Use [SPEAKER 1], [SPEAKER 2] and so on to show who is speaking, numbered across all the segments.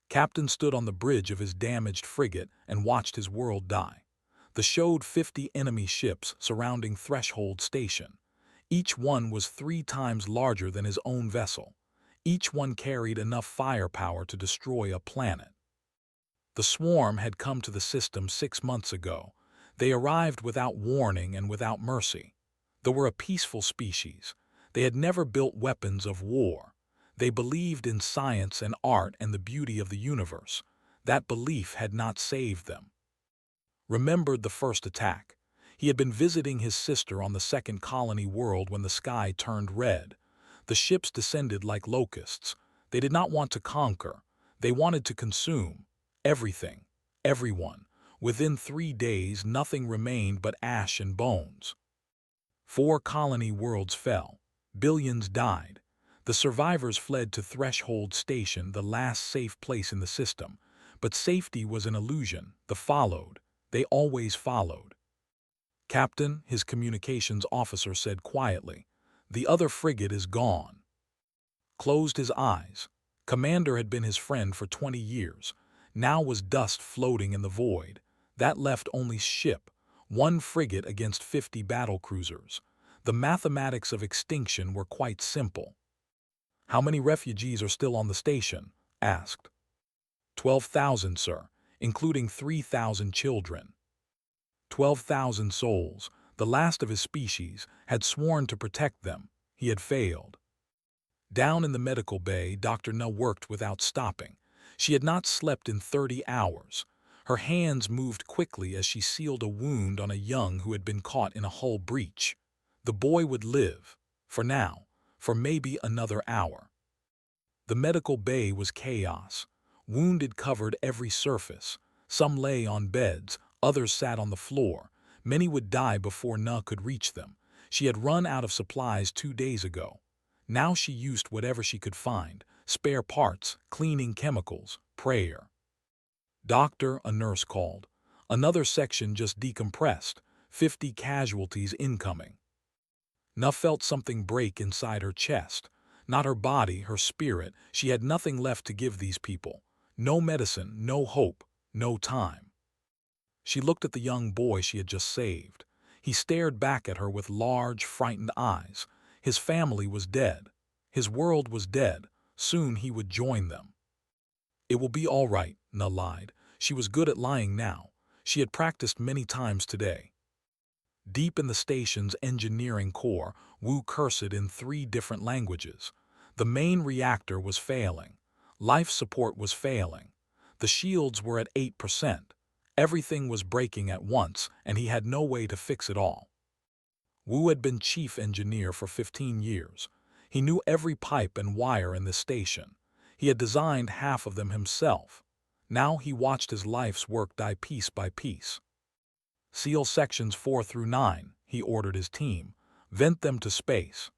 [SPEAKER 1] Captain stood on the bridge of his damaged frigate and watched his world die. The showed 50 enemy ships surrounding Threshold Station. Each one was 3 times larger than his own vessel. Each one carried enough firepower to destroy a planet. The swarm had come to the system 6 months ago. They arrived without warning and without mercy. They were a peaceful species. They had never built weapons of war. They believed in science and art and the beauty of the universe. That belief had not saved them. Remembered the first attack. He had been visiting his sister on the second colony world when the sky turned red. The ships descended like locusts. They did not want to conquer. They wanted to consume. Everything. Everyone. Within 3 days, nothing remained but ash and bones. 4 colony worlds fell. Billions died. The survivors fled to Threshold Station, the last safe place in the system. But safety was an illusion. They always followed. Captain, his communications officer said quietly, "The other frigate is gone." Closed his eyes. Commander had been his friend for 20 years. Now was dust floating in the void. That left only ship, 1 frigate against 50 battlecruisers. The mathematics of extinction were quite simple. "How many refugees are still on the station?" asked. 12,000, sir, including 3,000 children. 12,000 souls, the last of his species, had sworn to protect them. He had failed. Down in the medical bay, Dr. Na worked without stopping. She had not slept in 30 hours. Her hands moved quickly as she sealed a wound on a young who had been caught in a hull breach. The boy would live, for now, for maybe another hour. The medical bay was chaos. Wounded covered every surface. Some lay on beds, others sat on the floor. Many would die before Na could reach them. She had run out of supplies 2 days ago. Now she used whatever she could find: spare parts, cleaning chemicals, prayer. "Doctor," a nurse called. "Another section just decompressed. 50 casualties incoming." Na felt something break inside her chest. Not her body, her spirit. She had nothing left to give these people. No medicine, no hope, no time. She looked at the young boy she had just saved. He stared back at her with large, frightened eyes. His family was dead. His world was dead. Soon he would join them. "It will be all right," Na lied. She was good at lying now. She had practiced many times today. Deep in the station's engineering core, Wu cursed in 3 different languages. The main reactor was failing. Life support was failing. The shields were at 8%. Everything was breaking at once, and he had no way to fix it all. Wu had been chief engineer for 15 years. He knew every pipe and wire in this station. He had designed half of them himself. Now he watched his life's work die piece by piece. "Seal sections 4 through 9, he ordered his team. "Vent them to space."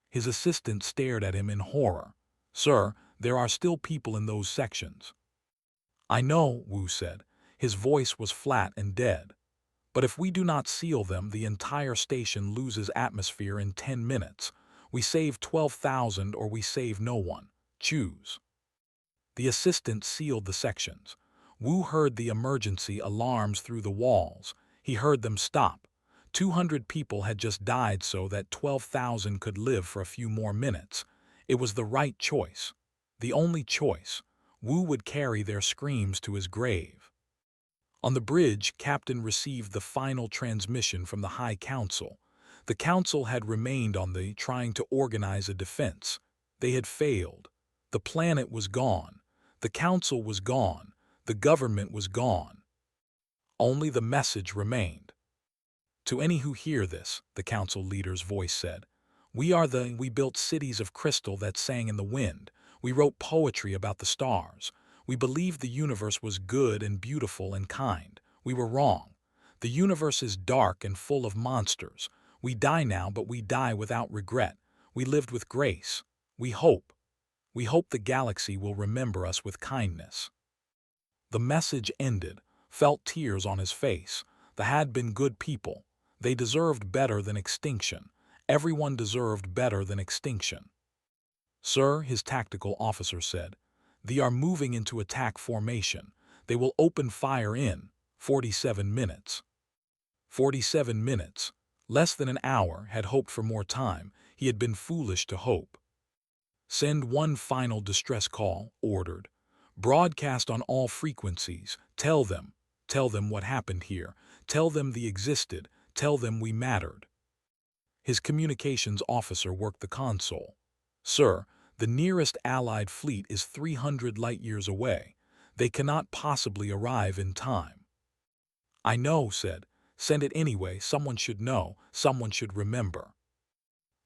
[SPEAKER 1] His assistant stared at him in horror. "Sir, there are still people in those sections." "I know," Wu said. His voice was flat and dead. "But if we do not seal them, the entire station loses atmosphere in 10 minutes. We save 12,000 or we save no one. Choose." The assistant sealed the sections. Wu heard the emergency alarms through the walls. He heard them stop. 200 people had just died so that 12,000 could live for a few more minutes. It was the right choice. The only choice. Wu would carry their screams to his grave. On the bridge, Captain received the final transmission from the High Council. The Council had remained on the trying to organize a defense. They had failed. The planet was gone. The Council was gone. The government was gone. Only the message remained. "To any who hear this," the Council leader's voice said, we built cities of crystal that sang in the wind. We wrote poetry about the stars. We believed the universe was good and beautiful and kind. We were wrong. The universe is dark and full of monsters. We die now, but we die without regret. We lived with grace. We hope. We hope the galaxy will remember us with kindness." The message ended. Felt tears on his face. They had been good people. They deserved better than extinction. Everyone deserved better than extinction. "Sir," his tactical officer said, They are moving into attack formation. They will open fire in 47 minutes. 47 minutes. Less than an hour. Had hoped for more time. He had been foolish to hope. Send one final distress call, ordered. Broadcast on all frequencies. Tell them what happened here. Tell them they existed. Tell them we mattered. His communications officer worked the console. Sir, the nearest Allied fleet is 300 light-years away. They cannot possibly arrive in time. I know, said. Send it anyway. Someone should know. Someone should remember.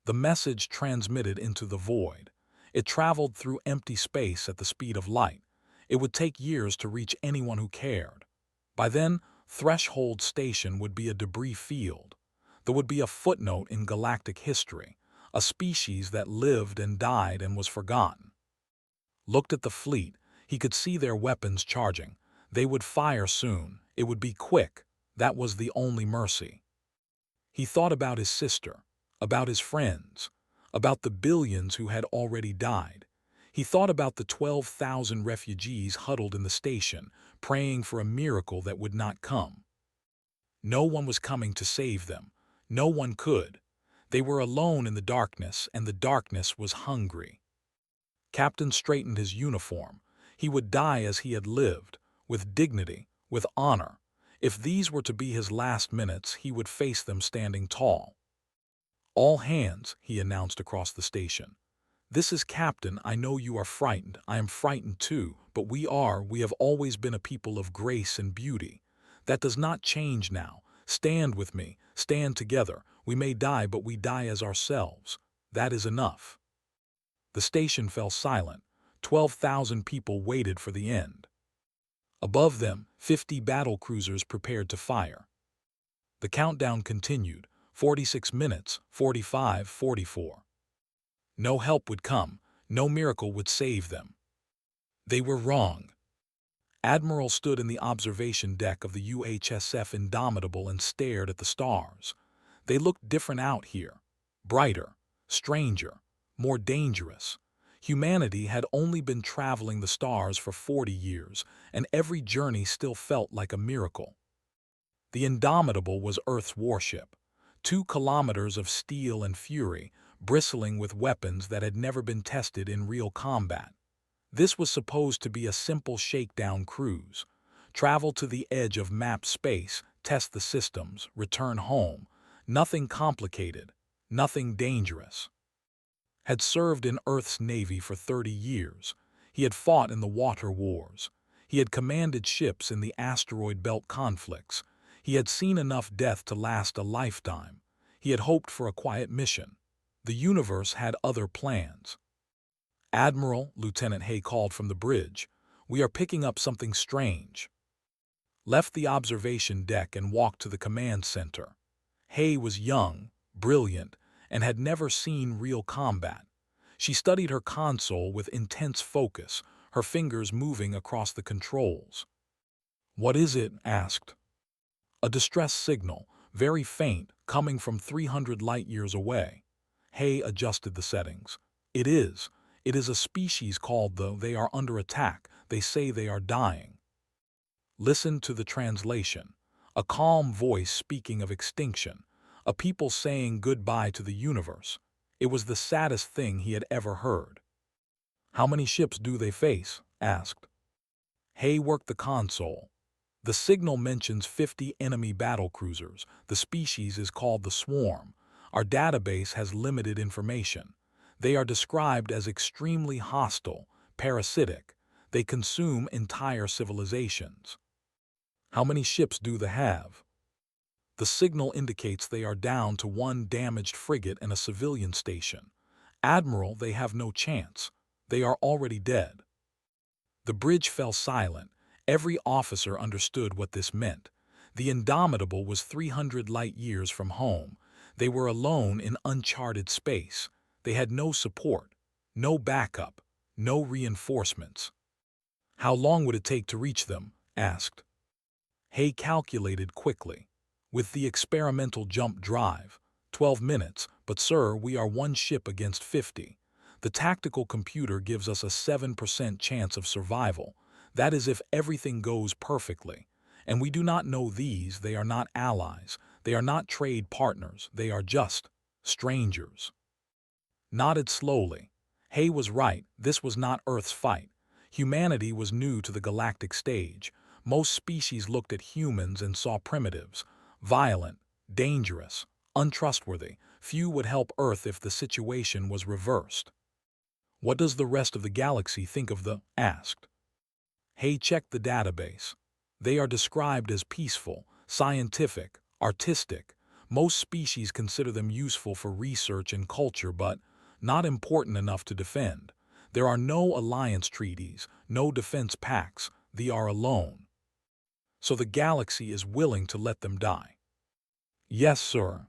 [SPEAKER 1] The message transmitted into the void. It traveled through empty space at the speed of light. It would take years to reach anyone who cared. By then, Threshold Station would be a debris field. There would be a footnote in galactic history, a species that lived and died and was forgotten. Looked at the fleet. He could see their weapons charging. They would fire soon. It would be quick. That was the only mercy. He thought about his sister, about his friends, about the billions who had already died. He thought about the 12,000 refugees huddled in the station, praying for a miracle that would not come. No one was coming to save them. No one could. They were alone in the darkness, and the darkness was hungry. Captain straightened his uniform. He would die as he had lived, with dignity, with honor. If these were to be his last minutes, he would face them standing tall. All hands, he announced across the station. This is Captain. I know you are frightened. I am frightened too, but we have always been a people of grace and beauty. That does not change now. Stand with me. Stand together. We may die, but we die as ourselves. That is enough. The station fell silent. 12,000 people waited for the end. Above them, 50 battle cruisers prepared to fire. The countdown continued. 46 minutes, 45, 44. No help would come. No miracle would save them. They were wrong. Admiral stood in the observation deck of the UHSF Indomitable and stared at the stars. They looked different out here. Brighter, stranger, more dangerous. Humanity had only been traveling the stars for 40 years, and every journey still felt like a miracle. The Indomitable was Earth's warship. 2 kilometers of steel and fury, bristling with weapons that had never been tested in real combat. This was supposed to be a simple shakedown cruise. Travel to the edge of mapped space, test the systems, return home. Nothing complicated, nothing dangerous. Had served in Earth's Navy for 30 years. He had fought in the water wars. He had commanded ships in the asteroid belt conflicts. He had seen enough death to last a lifetime. He had hoped for a quiet mission. The universe had other plans. Admiral, Lieutenant Hay called from the bridge. We are picking up something strange. Left the observation deck and walked to the command center. Hay was young, brilliant, and had never seen real combat. She studied her console with intense focus, her fingers moving across the controls. What is it? Asked. A distress signal, very faint, coming from 300 light-years away. Hay adjusted the settings. It is a species called they are under attack. They say they are dying. Listen to the translation. A calm voice speaking of extinction. A people saying goodbye to the universe. It was the saddest thing he had ever heard. How many ships do they face? Asked. Hay worked the console. The signal mentions 50 enemy battlecruisers. The species is called the Swarm. Our database has limited information. They are described as extremely hostile, parasitic. They consume entire civilizations. How many ships do they have? The signal indicates they are down to 1 damaged frigate and a civilian station. Admiral, they have no chance. They are already dead. The bridge fell silent. Every officer understood what this meant. The Indomitable was 300 light-years from home. They were alone in uncharted space. They had no support, no backup, no reinforcements. How long would it take to reach them? Asked. Hay calculated quickly. With the experimental jump drive, 12 minutes, but sir, we are 1 ship against 50. The tactical computer gives us a 7% chance of survival. That is if everything goes perfectly. And we do not know these, they are not allies. They are not trade partners. They are just strangers. Nodded slowly. Hay was right, this was not Earth's fight. Humanity was new to the galactic stage. Most species looked at humans and saw primitives, violent, dangerous, untrustworthy. Few would help Earth if the situation was reversed. What does the rest of the galaxy think of the asked? Hay checked the database. They are described as peaceful, scientific, artistic. Most species consider them useful for research and culture, but not important enough to defend. There are no alliance treaties, no defense pacts. They are alone. So the galaxy is willing to let them die. Yes, sir.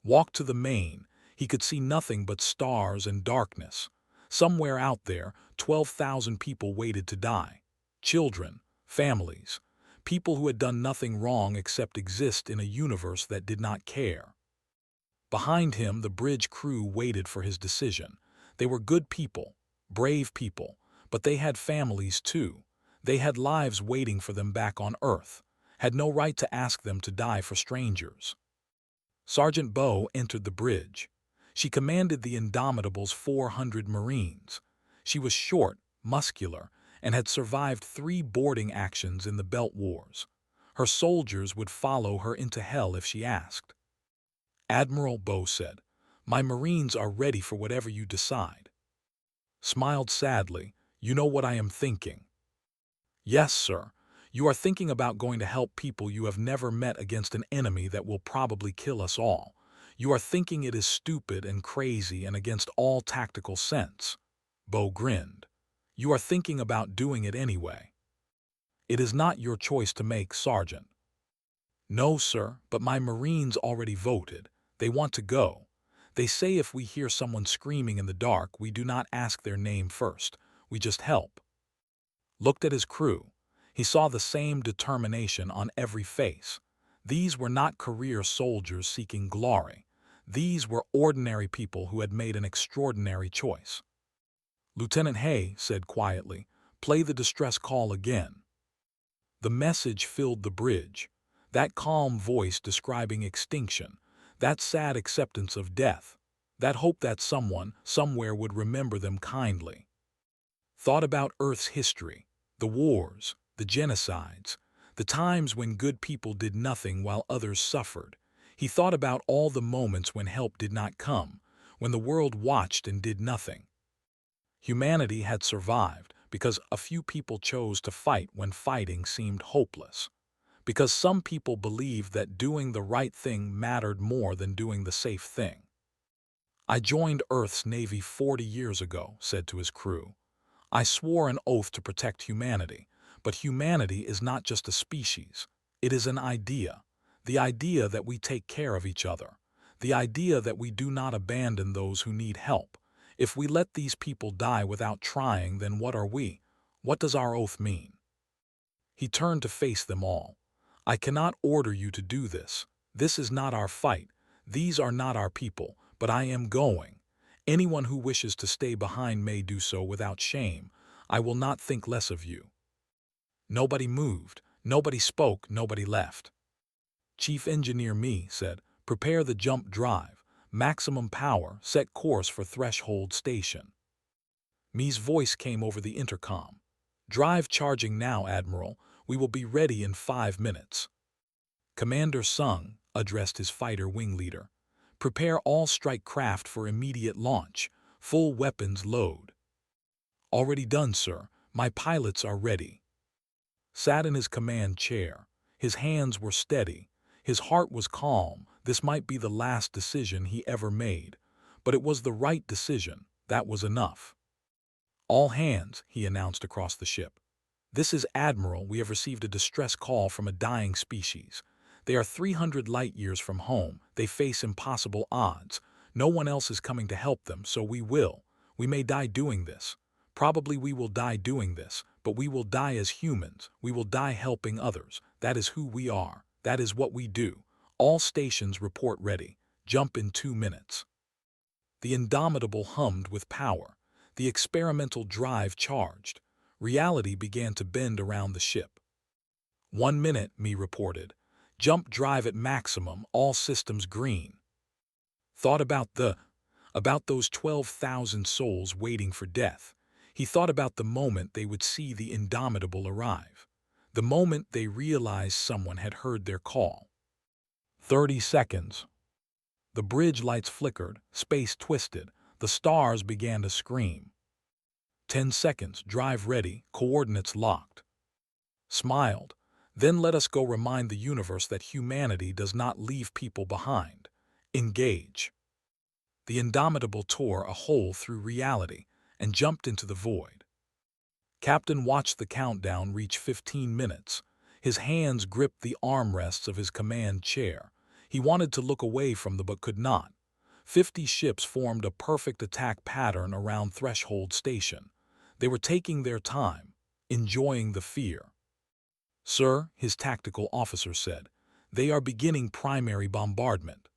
[SPEAKER 1] Walked to the main. He could see nothing but stars and darkness. Somewhere out there, 12,000 people waited to die. Children, families, people who had done nothing wrong except exist in a universe that did not care. Behind him, the bridge crew waited for his decision. They were good people, brave people, but they had families too. They had lives waiting for them back on Earth, had no right to ask them to die for strangers. Sergeant Bow entered the bridge. She commanded the Indomitable's 400 Marines. She was short, muscular, and had survived 3 boarding actions in the Belt Wars. Her soldiers would follow her into hell if she asked. Admiral Bow said, "My Marines are ready for whatever you decide." Smiled sadly, "You know what I am thinking." "Yes, sir. You are thinking about going to help people you have never met against an enemy that will probably kill us all. You are thinking it is stupid and crazy and against all tactical sense." Bow grinned. "You are thinking about doing it anyway. It is not your choice to make, Sergeant." "No, sir, but my Marines already voted. They want to go. They say if we hear someone screaming in the dark, we do not ask their name first. We just help." Looked at his crew. He saw the same determination on every face. These were not career soldiers seeking glory. These were ordinary people who had made an extraordinary choice. Lieutenant Hay said quietly, "Play the distress call again." The message filled the bridge. That calm voice describing extinction, that sad acceptance of death, that hope that someone, somewhere would remember them kindly. Thought about Earth's history, the wars, the genocides, the times when good people did nothing while others suffered. He thought about all the moments when help did not come, when the world watched and did nothing. Humanity had survived because a few people chose to fight when fighting seemed hopeless. Because some people believed that doing the right thing mattered more than doing the safe thing. "I joined Earth's Navy 40 years ago," said to his crew. "I swore an oath to protect humanity, but humanity is not just a species. It is an idea. The idea that we take care of each other. The idea that we do not abandon those who need help. If we let these people die without trying, then what are we? What does our oath mean?" He turned to face them all. "I cannot order you to do this. This is not our fight. These are not our people, but I am going. Anyone who wishes to stay behind may do so without shame. I will not think less of you." Nobody moved, nobody spoke, nobody left. Chief Engineer Me said, "Prepare the jump drive. Maximum power, set course for Threshold Station." Me's voice came over the intercom. "Drive charging now, Admiral. We will be ready in 5 minutes." Commander Sung addressed his fighter wing leader. "Prepare all strike craft for immediate launch. Full weapons load." "Already done, sir. My pilots are ready." Sat in his command chair. His hands were steady. His heart was calm. This might be the last decision he ever made. But it was the right decision. That was enough. "All hands," he announced across the ship. "This is Admiral. We have received a distress call from a dying species. They are 300 light-years from home. They face impossible odds. No one else is coming to help them, so we will. We may die doing this. Probably we will die doing this, but we will die as humans. We will die helping others. That is who we are. That is what we do. All stations report ready. Jump in 2 minutes." The Indomitable hummed with power. The experimental drive charged. Reality began to bend around the ship. 1 minute, me reported. Jump drive at maximum, all systems green. Thought about those 12,000 souls waiting for death. He thought about the moment they would see the Indomitable arrive. The moment they realized someone had heard their call. 30 seconds. The bridge lights flickered, space twisted, the stars began to scream. 10 seconds, drive ready, coordinates locked. Smiled. Then let us go remind the universe that humanity does not leave people behind. Engage. The Indomitable tore a hole through reality and jumped into the void. Captain watched the countdown reach 15 minutes. His hands gripped the armrests of his command chair. He wanted to look away from them but could not. 50 ships formed a perfect attack pattern around Threshold Station. They were taking their time, enjoying the fear. "Sir," his tactical officer said, "they are beginning primary bombardment."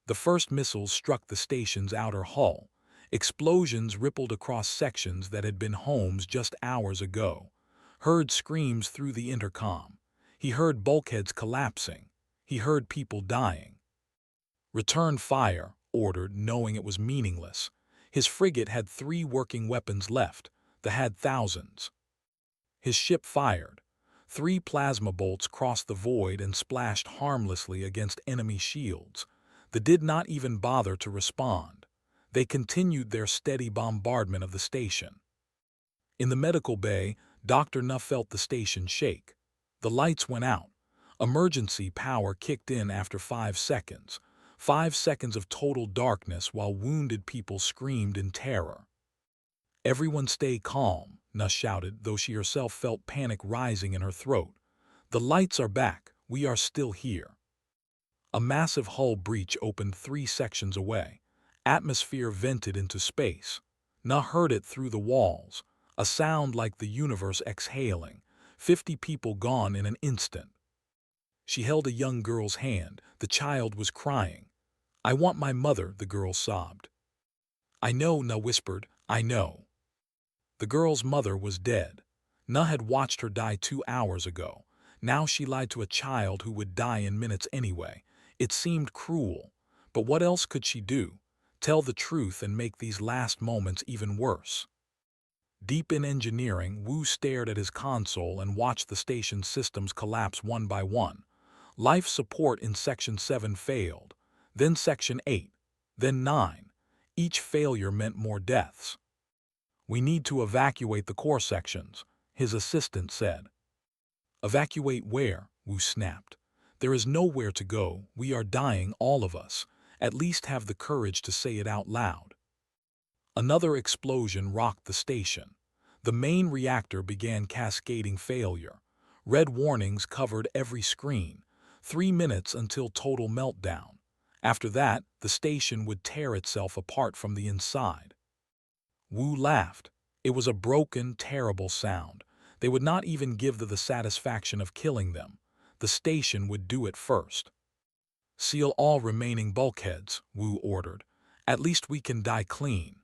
[SPEAKER 1] The first missiles struck the station's outer hull. Explosions rippled across sections that had been homes just hours ago. Heard screams through the intercom. He heard bulkheads collapsing. He heard people dying. "Return fire," ordered, knowing it was meaningless. His frigate had 3 working weapons left. They had thousands. His ship fired. 3 plasma bolts crossed the void and splashed harmlessly against enemy shields. They did not even bother to respond. They continued their steady bombardment of the station. In the medical bay, Dr. Nuff felt the station shake. The lights went out. Emergency power kicked in after 5 seconds. 5 seconds of total darkness while wounded people screamed in terror. "Everyone stay calm," Nuss shouted, though she herself felt panic rising in her throat. "The lights are back. We are still here." A massive hull breach opened 3 sections away. Atmosphere vented into space. Nuh heard it through the walls, a sound like the universe exhaling. 50 people gone in an instant. She held a young girl's hand. The child was crying. "I want my mother," the girl sobbed. "I know," Nuh whispered. "I know." The girl's mother was dead. Nuh had watched her die 2 hours ago. Now she lied to a child who would die in minutes anyway. It seemed cruel, but what else could she do? Tell the truth and make these last moments even worse. Deep in engineering, Wu stared at his console and watched the station's systems collapse one by one. Life support in Section 7 failed, then Section 8, then 9. Each failure meant more deaths. "We need to evacuate the core sections," his assistant said. "Evacuate where?" Wu snapped. "There is nowhere to go. We are dying, all of us. At least have the courage to say it out loud." Another explosion rocked the station. The main reactor began cascading failure. Red warnings covered every screen. 3 minutes until total meltdown. After that, the station would tear itself apart from the inside. Wu laughed. It was a broken, terrible sound. They would not even give them the satisfaction of killing them. The station would do it first. "Seal all remaining bulkheads," Wu ordered. "At least we can die clean."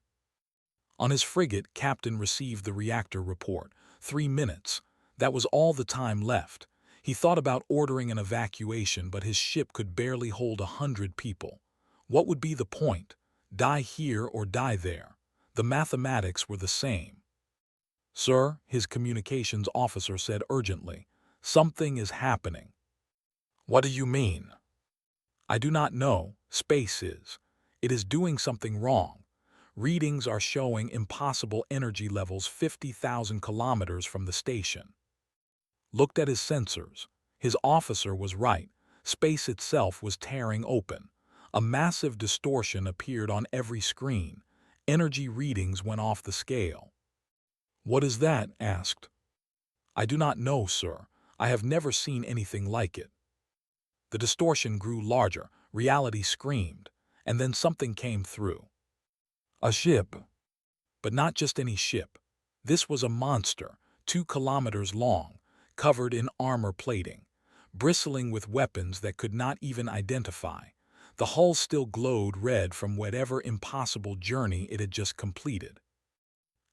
[SPEAKER 1] On his frigate, Captain received the reactor report. 3 minutes. That was all the time left. He thought about ordering an evacuation, but his ship could barely hold 100 people. What would be the point? Die here or die there? The mathematics were the same. "Sir," his communications officer said urgently, "something is happening." "What do you mean?" "I do not know. Space is. It is doing something wrong. Readings are showing impossible energy levels 50,000 kilometers from the station." Looked at his sensors. His officer was right. Space itself was tearing open. A massive distortion appeared on every screen. Energy readings went off the scale. "What is that?" asked. "I do not know, sir. I have never seen anything like it." The distortion grew larger. Reality screamed. And then something came through. A ship. But not just any ship. This was a monster, 2 kilometers long, covered in armor plating, bristling with weapons that could not even identify. The hull still glowed red from whatever impossible journey it had just completed.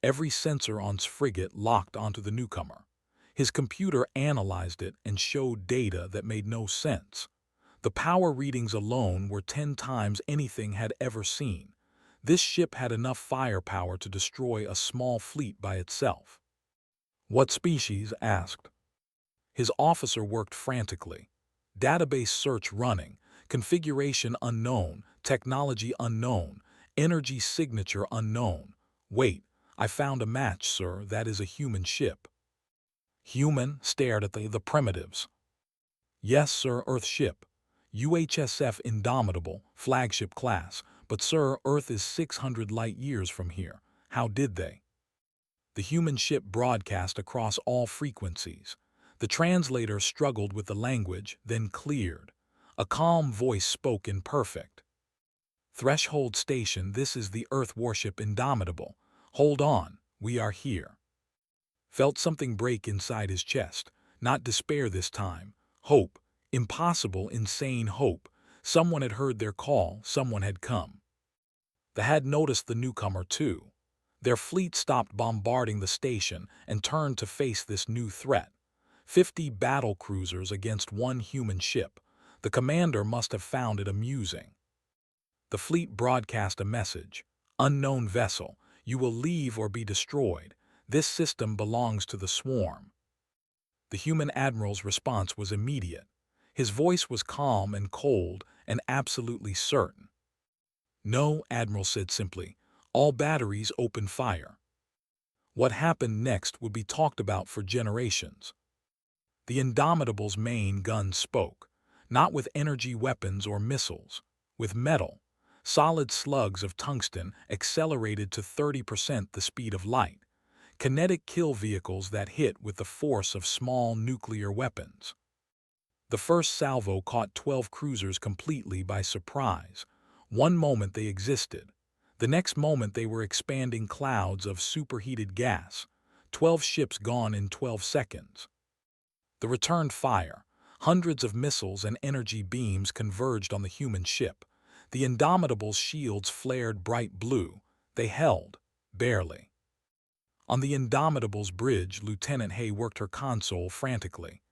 [SPEAKER 1] Every sensor on his frigate locked onto the newcomer. His computer analyzed it and showed data that made no sense. The power readings alone were 10 times anything had ever seen. This ship had enough firepower to destroy a small fleet by itself. "What species?" asked. His officer worked frantically. Database search running, configuration unknown, technology unknown, energy signature unknown. "Wait, I found a match, sir. That is a human ship." Human stared at the primitives. "Yes, sir, Earth ship. UHSF Indomitable, flagship class. But sir, Earth is 600 light years from here. How did they?" The human ship broadcast across all frequencies. The translator struggled with the language, then cleared. A calm voice spoke in perfect. "Threshold Station, this is the Earth warship Indomitable. Hold on, we are here." Felt something break inside his chest. Not despair this time. Hope. Impossible, insane hope. Someone had heard their call, someone had come. They had noticed the newcomer too. Their fleet stopped bombarding the station and turned to face this new threat. 50 battle cruisers against one human ship. The commander must have found it amusing. The fleet broadcast a message. "Unknown vessel, you will leave or be destroyed. This system belongs to the swarm." The human admiral's response was immediate. His voice was calm and cold and absolutely certain. "No," Admiral said simply. "All batteries open fire." What happened next would be talked about for generations. The Indomitable's main guns spoke, not with energy weapons or missiles, with metal. Solid slugs of tungsten accelerated to 30% the speed of light. Kinetic kill vehicles that hit with the force of small nuclear weapons. The first salvo caught 12 cruisers completely by surprise. One moment they existed. The next moment they were expanding clouds of superheated gas. 12 ships gone in 12 seconds. The returned fire. Hundreds of missiles and energy beams converged on the human ship. The Indomitable's shields flared bright blue. They held, barely. On the Indomitable's bridge, Lieutenant Hay worked her console frantically.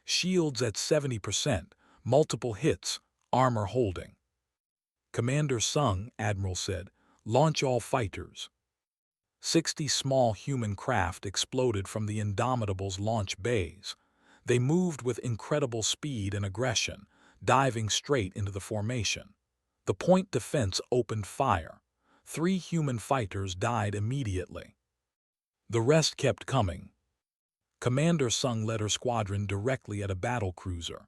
[SPEAKER 1] Shields at 70%, multiple hits, armor holding. "Commander Sung," Admiral said, "launch all fighters." 60 small human craft exploded from the Indomitable's launch bays. They moved with incredible speed and aggression, diving straight into the formation. The point defense opened fire. 3 human fighters died immediately. The rest kept coming. Commander Sung led her squadron directly at a battle cruiser.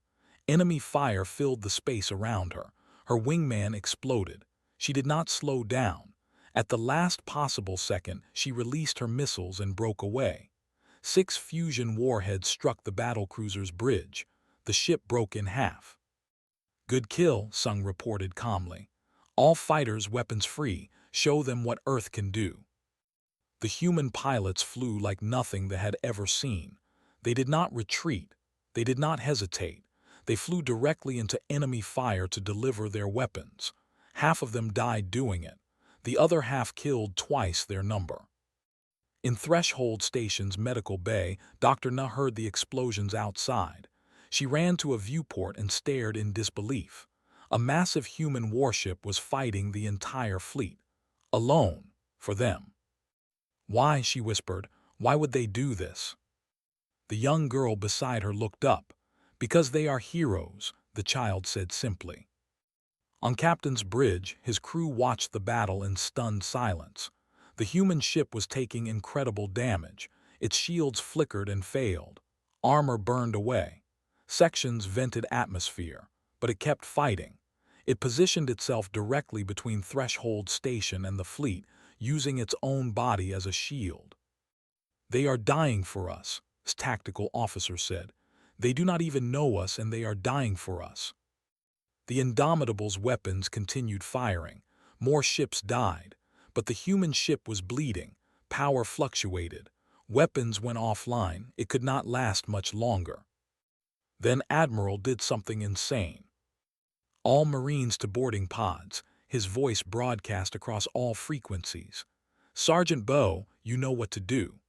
[SPEAKER 1] Enemy fire filled the space around her. Her wingman exploded. She did not slow down. At the last possible second, she released her missiles and broke away. 6 fusion warheads struck the battlecruiser's bridge. The ship broke in half. "Good kill," Sung reported calmly. "All fighters weapons free. Show them what Earth can do." The human pilots flew like nothing they had ever seen. They did not retreat. They did not hesitate. They flew directly into enemy fire to deliver their weapons. Half of them died doing it. The other half killed twice their number. In Threshold Station's medical bay, Dr. Na heard the explosions outside. She ran to a viewport and stared in disbelief. A massive human warship was fighting the entire fleet. Alone, for them. "Why?" she whispered. "Why would they do this?" The young girl beside her looked up. "Because they are heroes," the child said simply. On Captain's bridge, his crew watched the battle in stunned silence. The human ship was taking incredible damage. Its shields flickered and failed. Armor burned away. Sections vented atmosphere. But it kept fighting. It positioned itself directly between Threshold Station and the fleet, using its own body as a shield. "They are dying for us," his tactical officer said. "They do not even know us and they are dying for us." The Indomitable's weapons continued firing. More ships died. But the human ship was bleeding. Power fluctuated. Weapons went offline. It could not last much longer. Then Admiral did something insane. All Marines to boarding pods, his voice broadcast across all frequencies. Sergeant Bow, you know what to do.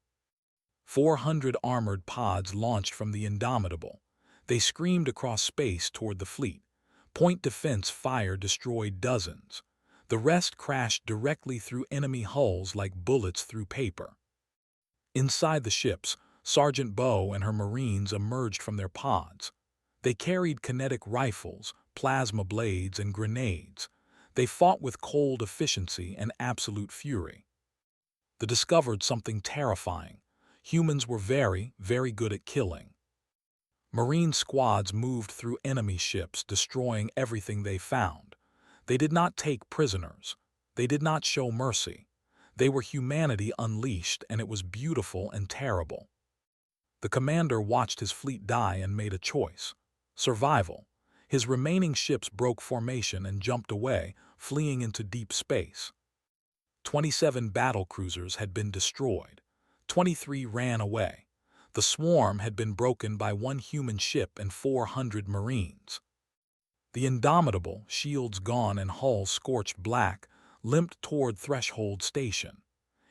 [SPEAKER 1] 400 armored pods launched from the Indomitable. They screamed across space toward the fleet. Point defense fire destroyed dozens. The rest crashed directly through enemy hulls like bullets through paper. Inside the ships, Sergeant Bow and her Marines emerged from their pods. They carried kinetic rifles, plasma blades, and grenades. They fought with cold efficiency and absolute fury. They discovered something terrifying. Humans were very, very good at killing. Marine squads moved through enemy ships, destroying everything they found. They did not take prisoners. They did not show mercy. They were humanity unleashed, and it was beautiful and terrible. The commander watched his fleet die and made a choice. Survival. His remaining ships broke formation and jumped away, fleeing into deep space. 27 battlecruisers had been destroyed. 23 ran away. The swarm had been broken by one human ship and 400 Marines. The Indomitable, shields gone and hull scorched black, limped toward Threshold Station.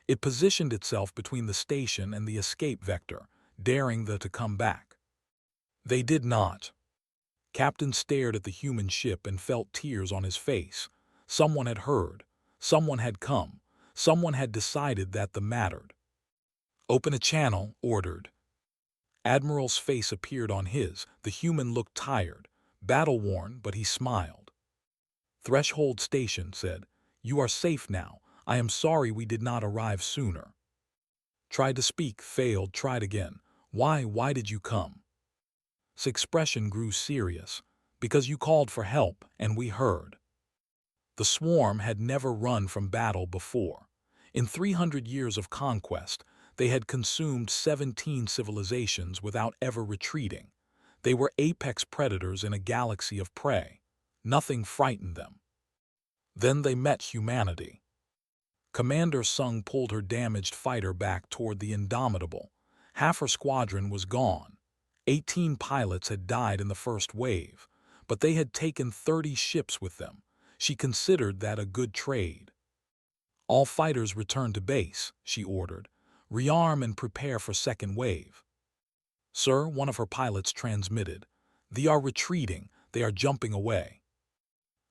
[SPEAKER 1] It positioned itself between the station and the escape vector, daring the to come back. They did not. Captain stared at the human ship and felt tears on his face. Someone had heard. Someone had come. Someone had decided that the mattered. Open a channel, ordered. Admiral's face appeared on his. The human looked tired, battle-worn, but he smiled. Threshold Station said, "You are safe now. I am sorry we did not arrive sooner." Tried to speak, failed, tried again. Why did you come? His expression grew serious. Because you called for help, and we heard. The swarm had never run from battle before. In 300 years of conquest, they had consumed 17 civilizations without ever retreating. They were apex predators in a galaxy of prey. Nothing frightened them. Then they met humanity. Commander Sung pulled her damaged fighter back toward the Indomitable. Half her squadron was gone. 18 pilots had died in the first wave, but they had taken 30 ships with them. She considered that a good trade. All fighters return to base, she ordered. Rearm and prepare for second wave. Sir, one of her pilots transmitted. They are retreating. They are jumping away.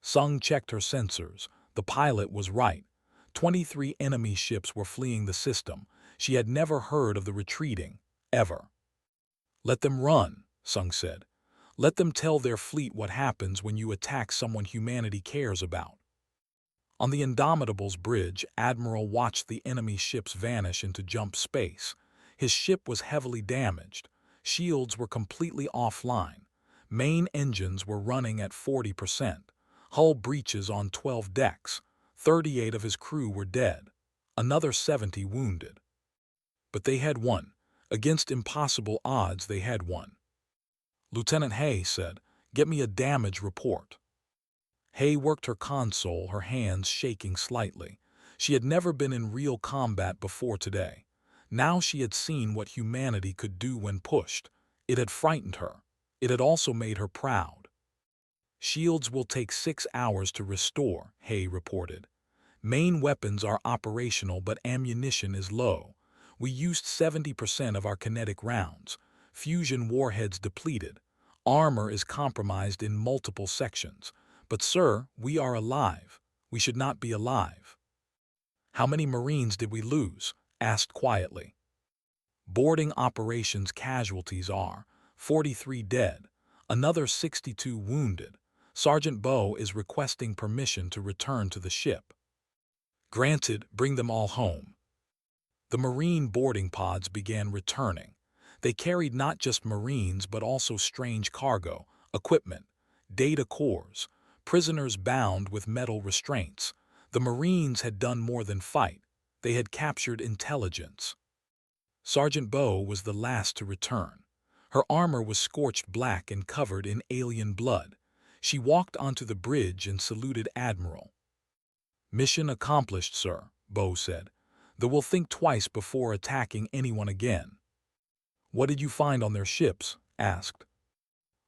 [SPEAKER 1] Sung checked her sensors. The pilot was right. 23 enemy ships were fleeing the system. She had never heard of the retreating, ever. Let them run, Sung said. Let them tell their fleet what happens when you attack someone humanity cares about. On the Indomitable's bridge, Admiral watched the enemy ships vanish into jump space. His ship was heavily damaged. Shields were completely offline. Main engines were running at 40%. Hull breaches on 12 decks. 38 of his crew were dead. Another 70 wounded. But they had won. Against impossible odds, they had won. Lieutenant Hay said, "Get me a damage report." Hay worked her console, her hands shaking slightly. She had never been in real combat before today. Now she had seen what humanity could do when pushed. It had frightened her. It had also made her proud. Shields will take 6 hours to restore, Hay reported. Main weapons are operational, but ammunition is low. We used 70% of our kinetic rounds. Fusion warheads depleted. Armor is compromised in multiple sections. But, sir, we are alive. We should not be alive. How many Marines did we lose? Asked quietly. Boarding operations casualties are 43 dead, another 62 wounded. Sergeant Bow is requesting permission to return to the ship. Granted, bring them all home. The Marine boarding pods began returning. They carried not just Marines but also strange cargo, equipment, data cores, prisoners bound with metal restraints. The Marines had done more than fight. They had captured intelligence. Sergeant Bow was the last to return. Her armor was scorched black and covered in alien blood. She walked onto the bridge and saluted Admiral. "Mission accomplished, sir," Bow said. "They will think twice before attacking anyone again." "What did you find on their ships?" asked.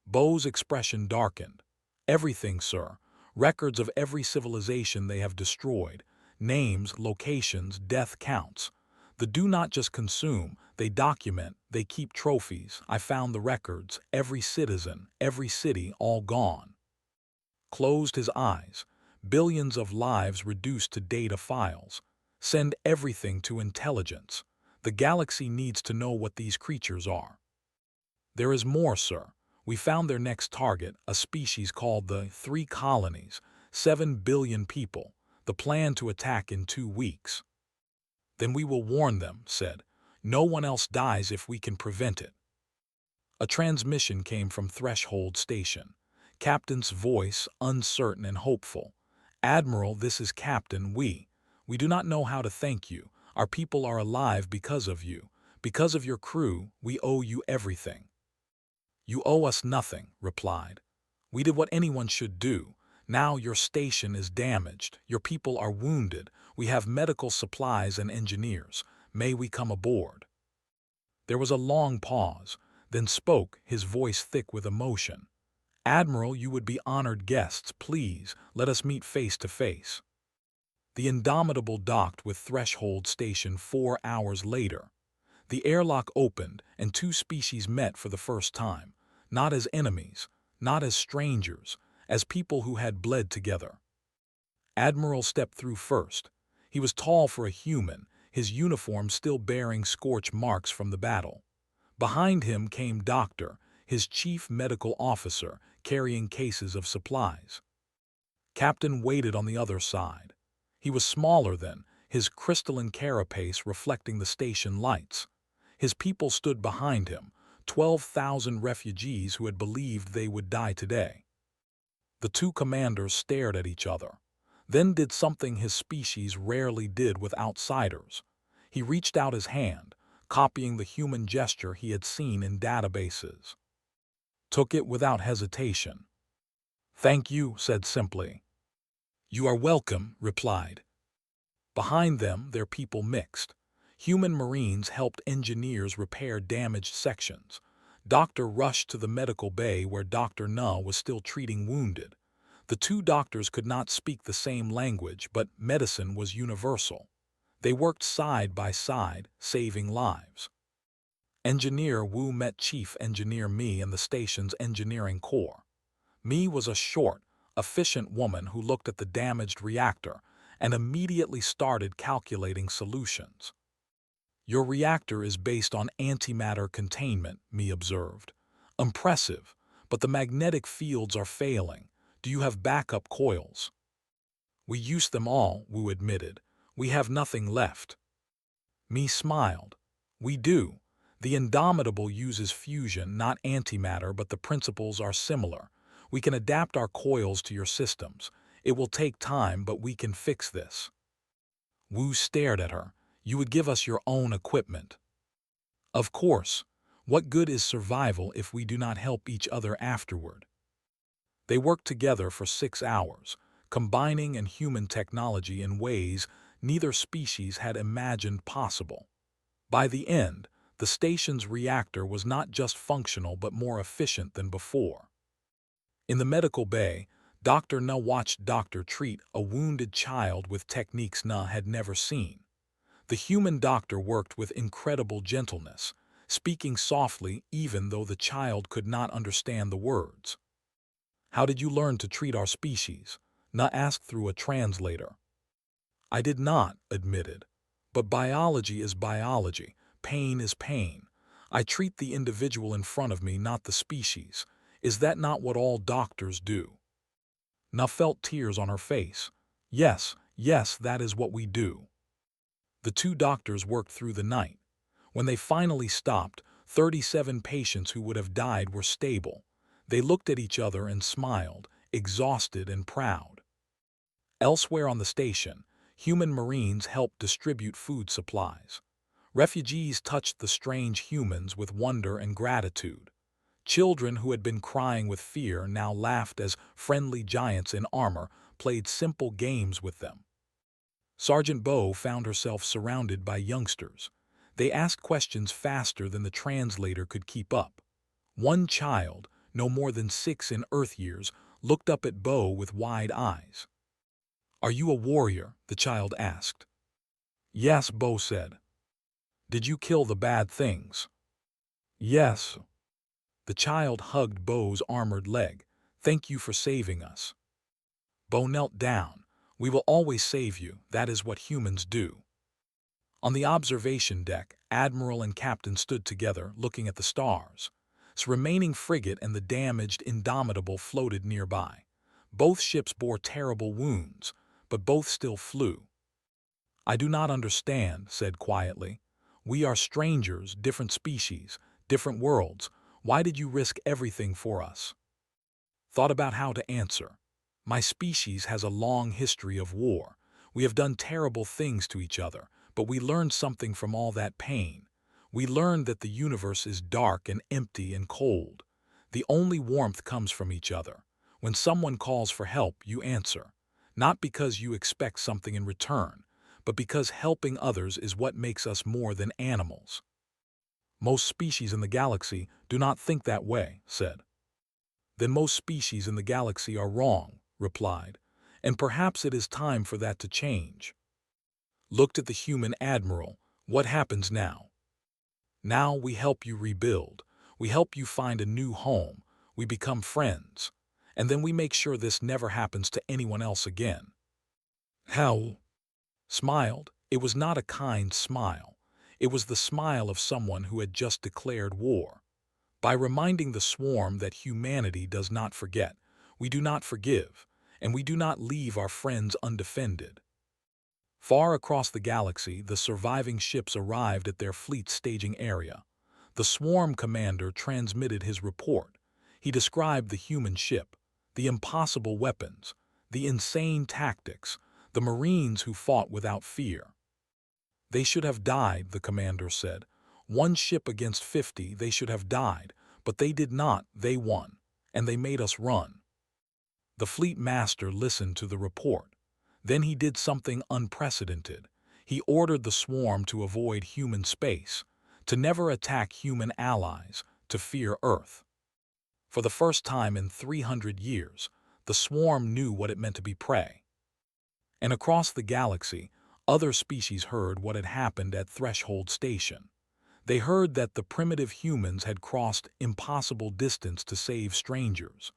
[SPEAKER 1] Bow's expression darkened. Everything, sir. Records of every civilization they have destroyed. Names, locations, death counts. They do not just consume, they document, they keep trophies. I found the records, every citizen, every city, all gone. Closed his eyes. Billions of lives reduced to data files. Send everything to intelligence. The galaxy needs to know what these creatures are. There is more, sir. We found their next target, a species called the Three Colonies, 7 billion people. The plan to attack in 2 weeks. Then we will warn them, said. No one else dies if we can prevent it. A transmission came from Threshold Station. Captain's voice, uncertain and hopeful. Admiral, this is Captain. We do not know how to thank you. Our people are alive because of you. Because of your crew, we owe you everything. You owe us nothing, replied. We did what anyone should do. Now your station is damaged. Your people are wounded. We have medical supplies and engineers. May we come aboard? There was a long pause, then spoke, his voice thick with emotion. Admiral, you would be honored guests. Please, let us meet face to face. The Indomitable docked with Threshold Station 4 hours later. The airlock opened, and 2 species met for the first time, not as enemies, not as strangers, as people who had bled together. Admiral stepped through first. He was tall for a human, his uniform still bearing scorch marks from the battle. Behind him came Doctor, his chief medical officer, carrying cases of supplies. Captain waited on the other side. He was smaller than, his crystalline carapace reflecting the station lights. His people stood behind him, 12,000 refugees who had believed they would die today. The 2 commanders stared at each other, then did something his species rarely did with outsiders. He reached out his hand, copying the human gesture he had seen in databases. Took it without hesitation. Thank you, said simply. You are welcome, replied. Behind them, their people mixed. Human Marines helped engineers repair damaged sections. Doctor rushed to the medical bay where Dr. Na was still treating wounded. The 2 doctors could not speak the same language, but medicine was universal. They worked side by side, saving lives. Engineer Wu met Chief Engineer Mi in the station's engineering core. Mi was a short, efficient woman who looked at the damaged reactor and immediately started calculating solutions. Your reactor is based on antimatter containment, Mi observed. Impressive, but the magnetic fields are failing. Do you have backup coils? We used them all, Wu admitted. We have nothing left. Mi smiled. We do. The Indomitable uses fusion, not antimatter, but the principles are similar. We can adapt our coils to your systems. It will take time, but we can fix this. Wu stared at her. You would give us your own equipment. Of course. What good is survival if we do not help each other afterward? They worked together for 6 hours, combining and human technology in ways neither species had imagined possible. By the end, the station's reactor was not just functional but more efficient than before. In the medical bay, Dr. Na watched Doctor treat a wounded child with techniques Na had never seen. The human doctor worked with incredible gentleness, speaking softly even though the child could not understand the words. How did you learn to treat our species? Na asked through a translator. I did not, admitted. But biology is biology. Pain is pain. I treat the individual in front of me, not the species. Is that not what all doctors do? Na felt tears on her face. Yes, that is what we do. The 2 doctors worked through the night. When they finally stopped, 37 patients who would have died were stable. They looked at each other and smiled, exhausted and proud. Elsewhere on the station, human Marines helped distribute food supplies. Refugees touched the strange humans with wonder and gratitude. Children who had been crying with fear now laughed as friendly giants in armor played simple games with them. Sergeant Bo found herself surrounded by youngsters. They asked questions faster than the translator could keep up. One child, no more than 6 in Earth years, looked up at Bo with wide eyes. "Are you a warrior?" the child asked. "Yes," Bo said. "Did you kill the bad things?" "Yes." The child hugged Bo's armored leg. "Thank you for saving us." Bo knelt down. "We will always save you. That is what humans do." On the observation deck, Admiral and Captain stood together, looking at the stars. His remaining frigate and the damaged Indomitable floated nearby. Both ships bore terrible wounds, but both still flew. "I do not understand," said quietly. "We are strangers, different species, different worlds. Why did you risk everything for us?" Thought about how to answer. "My species has a long history of war. We have done terrible things to each other, but we learned something from all that pain. We learned that the universe is dark and empty and cold. The only warmth comes from each other. When someone calls for help, you answer. Not because you expect something in return, but because helping others is what makes us more than animals." "Most species in the galaxy do not think that way," said. "Then most species in the galaxy are wrong," replied, "and perhaps it is time for that to change." Looked at the human admiral. "What happens now?" "Now we help you rebuild. We help you find a new home. We become friends. And then we make sure this never happens to anyone else again." "How?" Smiled. It was not a kind smile. It was the smile of someone who had just declared war. "By reminding the swarm that humanity does not forget, we do not forgive, and we do not leave our friends undefended." Far across the galaxy, the surviving ships arrived at their fleet staging area. The swarm commander transmitted his report. He described the human ship, the impossible weapons, the insane tactics, the Marines who fought without fear. "They should have died," the commander said. "One ship against 50, they should have died, but they did not. They won, and they made us run." The fleet master listened to the report. Then he did something unprecedented. He ordered the swarm to avoid human space, to never attack human allies, to fear Earth. For the first time in 300 years, the swarm knew what it meant to be prey. And across the galaxy, other species heard what had happened at Threshold Station. They heard that the primitive humans had crossed impossible distance to save strangers.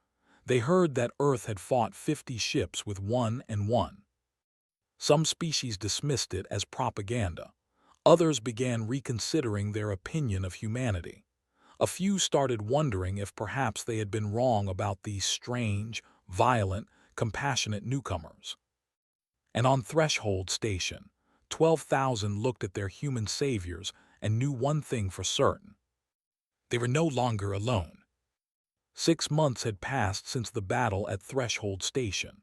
[SPEAKER 1] They heard that Earth had fought 50 ships with 1-1. Some species dismissed it as propaganda. Others began reconsidering their opinion of humanity. A few started wondering if perhaps they had been wrong about these strange, violent, compassionate newcomers. And on Threshold Station, 12,000 looked at their human saviors and knew one thing for certain. They were no longer alone. 6 months had passed since the battle at Threshold Station.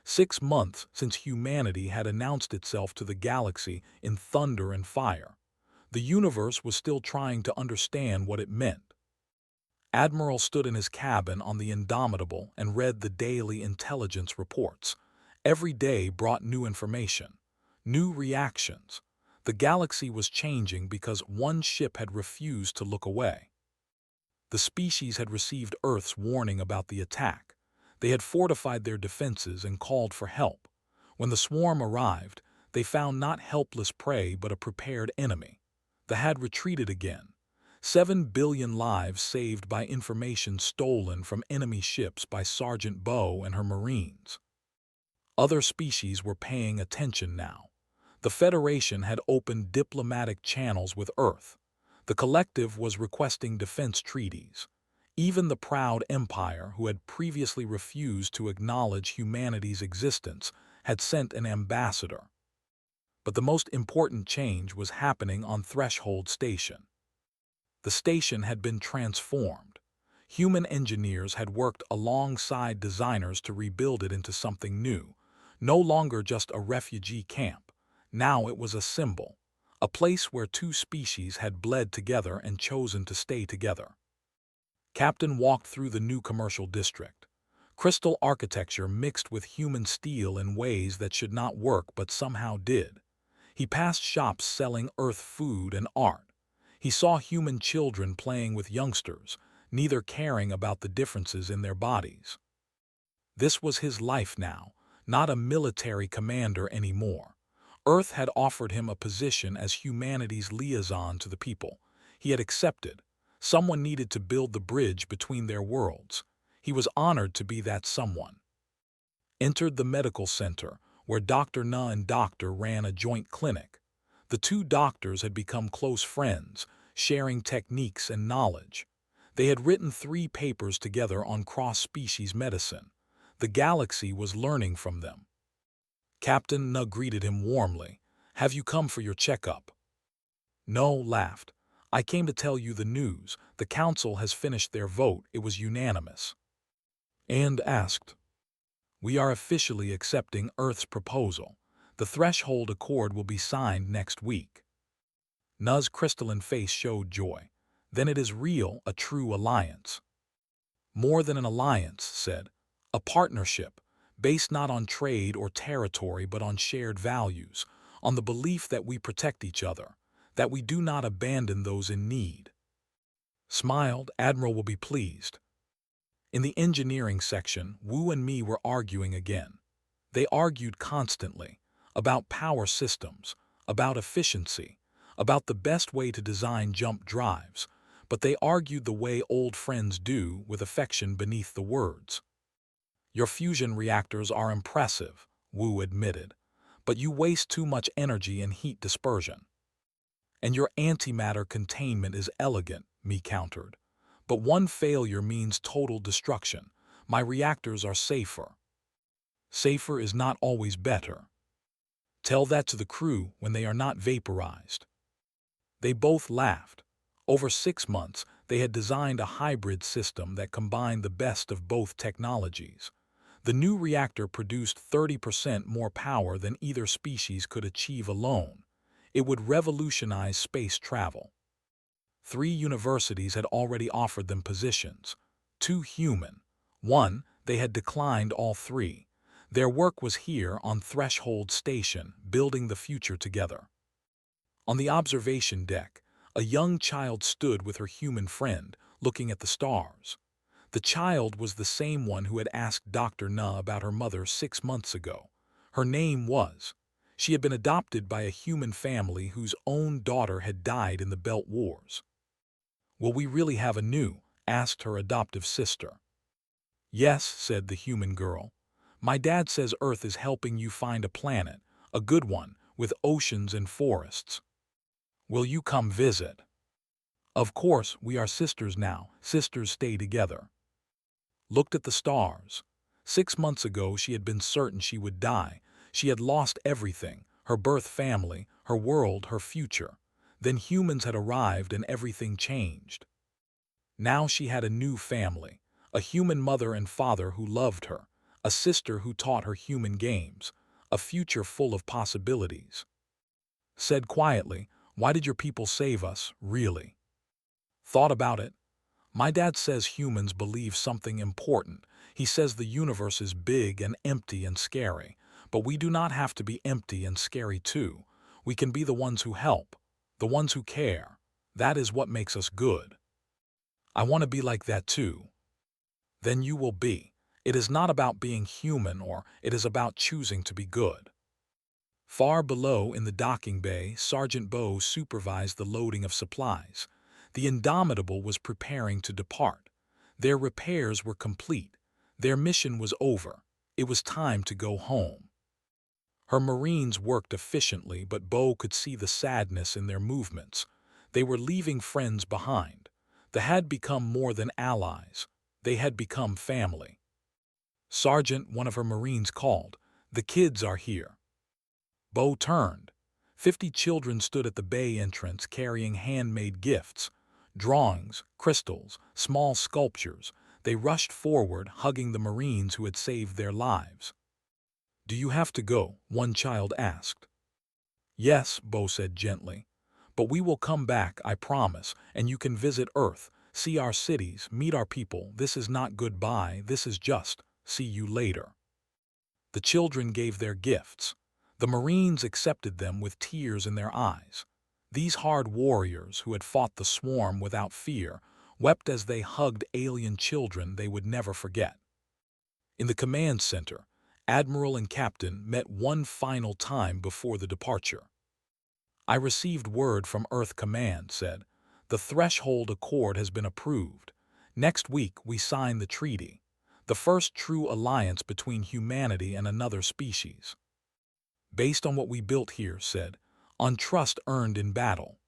[SPEAKER 1] 6 months since humanity had announced itself to the galaxy in thunder and fire. The universe was still trying to understand what it meant. Admiral stood in his cabin on the Indomitable and read the daily intelligence reports. Every day brought new information, new reactions. The galaxy was changing because one ship had refused to look away. The species had received Earth's warning about the attack. They had fortified their defenses and called for help. When the swarm arrived, they found not helpless prey but a prepared enemy. They had retreated again. 7 billion lives saved by information stolen from enemy ships by Sergeant Bo and her Marines. Other species were paying attention now. The Federation had opened diplomatic channels with Earth. The collective was requesting defense treaties. Even the proud empire, who had previously refused to acknowledge humanity's existence, had sent an ambassador. But the most important change was happening on Threshold Station. The station had been transformed. Human engineers had worked alongside designers to rebuild it into something new. No longer just a refugee camp. Now it was a symbol, a place where two species had bled together and chosen to stay together. Captain walked through the new commercial district. Crystal architecture mixed with human steel in ways that should not work but somehow did. He passed shops selling Earth food and art. He saw human children playing with youngsters, neither caring about the differences in their bodies. This was his life now, not a military commander anymore. Earth had offered him a position as humanity's liaison to the people. He had accepted. Someone needed to build the bridge between their worlds. He was honored to be that someone. Entered the medical center, where Dr. Na and Doctor ran a joint clinic. The two doctors had become close friends, sharing techniques and knowledge. They had written 3 papers together on cross-species medicine. The galaxy was learning from them. Captain Na greeted him warmly. "Have you come for your checkup?" No laughed. "I came to tell you the news. The council has finished their vote. It was unanimous." And asked, "We are officially accepting Earth's proposal. The threshold accord will be signed next week." Na's crystalline face showed joy. "Then it is real, a true alliance." "More than an alliance," said. "A partnership, based not on trade or territory but on shared values, on the belief that we protect each other, that we do not abandon those in need." Smiled, "Admiral will be pleased." In the engineering section, Wu and me were arguing again. They argued constantly, about power systems, about efficiency, about the best way to design jump drives, but they argued the way old friends do, with affection beneath the words. "Your fusion reactors are impressive," Wu admitted, "but you waste too much energy in heat dispersion." "And your antimatter containment is elegant," me countered. "But one failure means total destruction. My reactors are safer." "Safer is not always better. Tell that to the crew when they are not vaporized." They both laughed. Over 6 months, they had designed a hybrid system that combined the best of both technologies. The new reactor produced 30% more power than either species could achieve alone. It would revolutionize space travel. 3 universities had already offered them positions. 2 human. 1, they had declined all 3. Their work was here on Threshold Station, building the future together. On the observation deck, a young child stood with her human friend, looking at the stars. The child was the same one who had asked Dr. Na about her mother 6 months ago. Her name was. She had been adopted by a human family whose own daughter had died in the Belt Wars. "Will we really have a new?" asked her adoptive sister. "Yes," said the human girl. "My dad says Earth is helping you find a planet, a good one, with oceans and forests. Will you come visit?" "Of course, we are sisters now. Sisters stay together." Looked at the stars. 6 months ago she had been certain she would die. She had lost everything, her birth family, her world, her future. Then humans had arrived and everything changed. Now she had a new family, a human mother and father who loved her, a sister who taught her human games, a future full of possibilities. Said quietly, "Why did your people save us, really?" Thought about it. "My dad says humans believe something important. He says the universe is big and empty and scary, but we do not have to be empty and scary too. We can be the ones who help, the ones who care. That is what makes us good. I want to be like that too." "Then you will be. It is not about being human, or it is about choosing to be good." Far below in the docking bay, Sergeant Bo supervised the loading of supplies. The Indomitable was preparing to depart. Their repairs were complete. Their mission was over. It was time to go home. Her Marines worked efficiently, but Bo could see the sadness in their movements. They were leaving friends behind. They had become more than allies. They had become family. "Sergeant," one of her Marines called, "the kids are here." Bo turned. 50 children stood at the bay entrance carrying handmade gifts. Drawings, crystals, small sculptures. They rushed forward, hugging the Marines who had saved their lives. "Do you have to go?" one child asked. "Yes," Bo said gently. "But we will come back, I promise, and you can visit Earth, see our cities, meet our people. This is not goodbye, this is just, see you later." The children gave their gifts. The Marines accepted them with tears in their eyes. These hard warriors who had fought the swarm without fear wept as they hugged alien children they would never forget. In the command center, Admiral and Captain met one final time before the departure. "I received word from Earth Command," said. "The Threshold Accord has been approved. Next week we sign the treaty, the first true alliance between humanity and another species. Based on what we built here," said, "on trust earned in battle."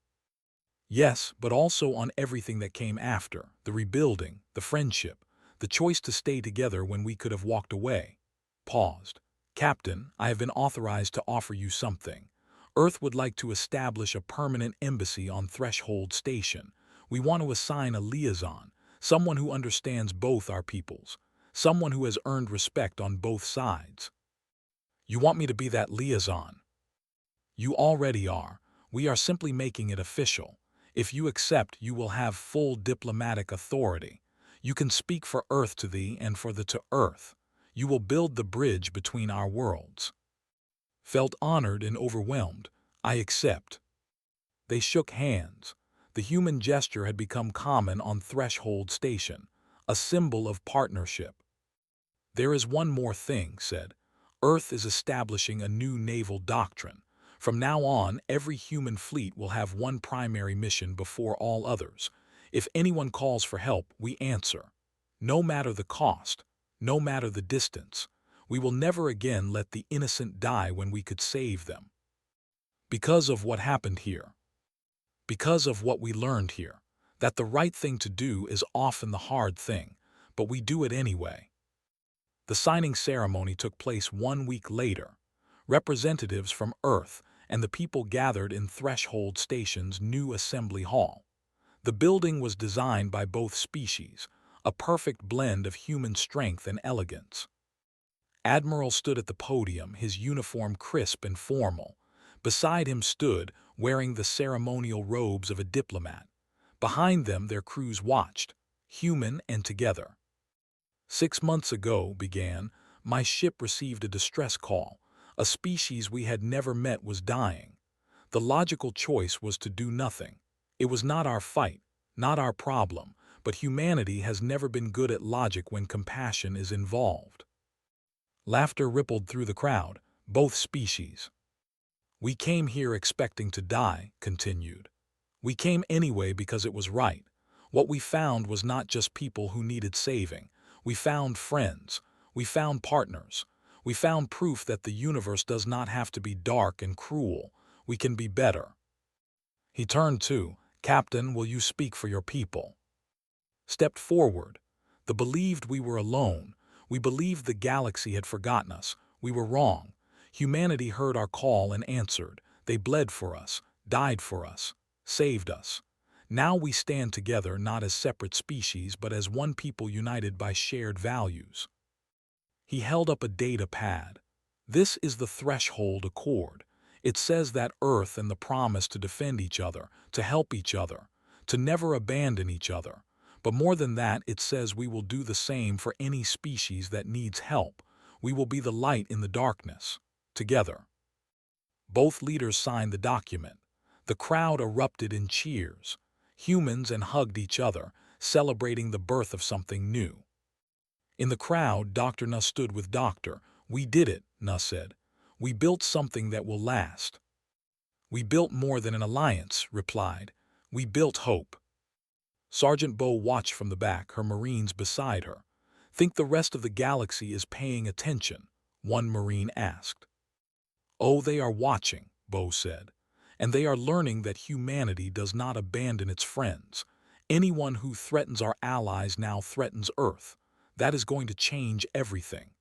[SPEAKER 1] "Yes, but also on everything that came after, the rebuilding, the friendship, the choice to stay together when we could have walked away." Paused. "Captain, I have been authorized to offer you something. Earth would like to establish a permanent embassy on Threshold Station. We want to assign a liaison, someone who understands both our peoples, someone who has earned respect on both sides." "You want me to be that liaison?" "You already are. We are simply making it official. If you accept, you will have full diplomatic authority. You can speak for Earth to thee and for the to Earth. You will build the bridge between our worlds." Felt honored and overwhelmed. "I accept." They shook hands. The human gesture had become common on Threshold Station, a symbol of partnership. "There is one more thing," said. "Earth is establishing a new naval doctrine. From now on, every human fleet will have one primary mission before all others. If anyone calls for help, we answer. No matter the cost, no matter the distance. We will never again let the innocent die when we could save them. Because of what happened here. Because of what we learned here. That the right thing to do is often the hard thing, but we do it anyway." The signing ceremony took place 1 week later. Representatives from Earth and the people gathered in Threshold Station's new assembly hall. The building was designed by both species, a perfect blend of human strength and elegance. Admiral stood at the podium, his uniform crisp and formal. Beside him stood, wearing the ceremonial robes of a diplomat. Behind them their crews watched, human and together. "6 months ago," began, "my ship received a distress call. A species we had never met was dying. The logical choice was to do nothing. It was not our fight, not our problem, but humanity has never been good at logic when compassion is involved." Laughter rippled through the crowd, both species. "We came here expecting to die," continued. "We came anyway because it was right. What we found was not just people who needed saving. We found friends. We found partners. We found proof that the universe does not have to be dark and cruel. We can be better." He turned to, "Captain, will you speak for your people?" Stepped forward. "The believed we were alone. We believed the galaxy had forgotten us. We were wrong. Humanity heard our call and answered. They bled for us, died for us, saved us. Now we stand together not as separate species but as one people united by shared values." He held up a data pad. "This is the Threshold Accord. It says that Earth and the promise to defend each other, to help each other, to never abandon each other. But more than that, it says we will do the same for any species that needs help. We will be the light in the darkness. Together." Both leaders signed the document. The crowd erupted in cheers. Humans and hugged each other, celebrating the birth of something new. In the crowd, Dr. Nuss stood with Doctor. "We did it," Nuss said. "We built something that will last." "We built more than an alliance," replied. "We built hope." Sergeant Bo watched from the back, her Marines beside her. "Think the rest of the galaxy is paying attention?" one Marine asked. "Oh, they are watching," Bo said. "And they are learning that humanity does not abandon its friends. Anyone who threatens our allies now threatens Earth. That is going to change everything."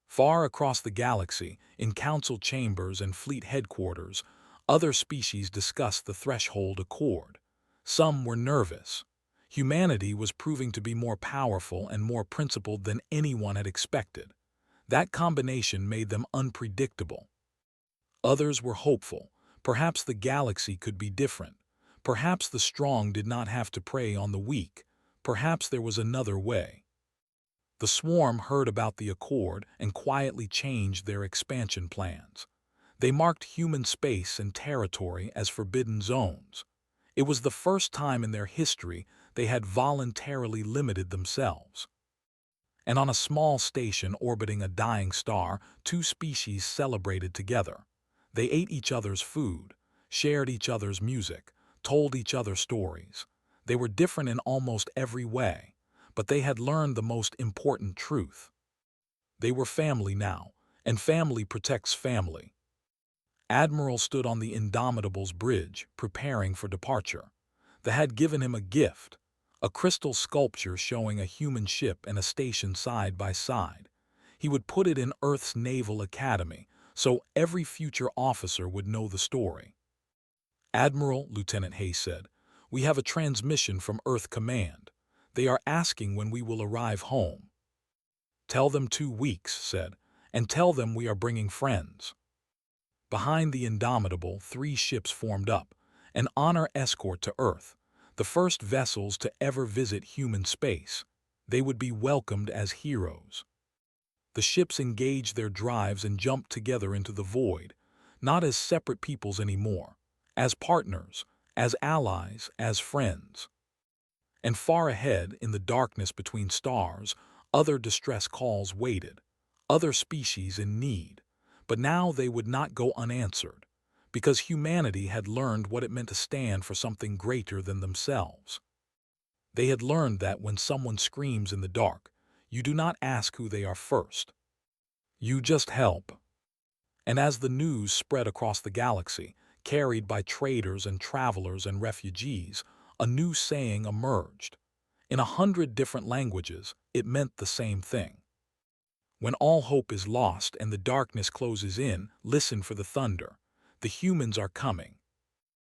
[SPEAKER 1] Far across the galaxy, in council chambers and fleet headquarters, other species discussed the Threshold Accord. Some were nervous. Humanity was proving to be more powerful and more principled than anyone had expected. That combination made them unpredictable. Others were hopeful. Perhaps the galaxy could be different. Perhaps the strong did not have to prey on the weak. Perhaps there was another way. The swarm heard about the accord and quietly changed their expansion plans. They marked human space and territory as forbidden zones. It was the first time in their history they had voluntarily limited themselves. And on a small station orbiting a dying star, two species celebrated together. They ate each other's food, shared each other's music, told each other stories. They were different in almost every way, but they had learned the most important truth. They were family now, and family protects family. Admiral stood on the Indomitable's bridge, preparing for departure. They had given him a gift, a crystal sculpture showing a human ship and a station side by side. He would put it in Earth's Naval Academy, so every future officer would know the story. "Admiral," Lieutenant Hay said, "we have a transmission from Earth Command. They are asking when we will arrive home." "Tell them 2 weeks," said, "and tell them we are bringing friends." Behind the Indomitable, 3 ships formed up, an honor escort to Earth, the first vessels to ever visit human space. They would be welcomed as heroes. The ships engaged their drives and jumped together into the void, not as separate peoples anymore, as partners, as allies, as friends. And far ahead, in the darkness between stars, other distress calls waited, other species in need. But now they would not go unanswered, because humanity had learned what it meant to stand for something greater than themselves. They had learned that when someone screams in the dark, you do not ask who they are first. You just help. And as the news spread across the galaxy, carried by traders and travelers and refugees, a new saying emerged. In 100 different languages, it meant the same thing. When all hope is lost and the darkness closes in, listen for the thunder. The humans are coming.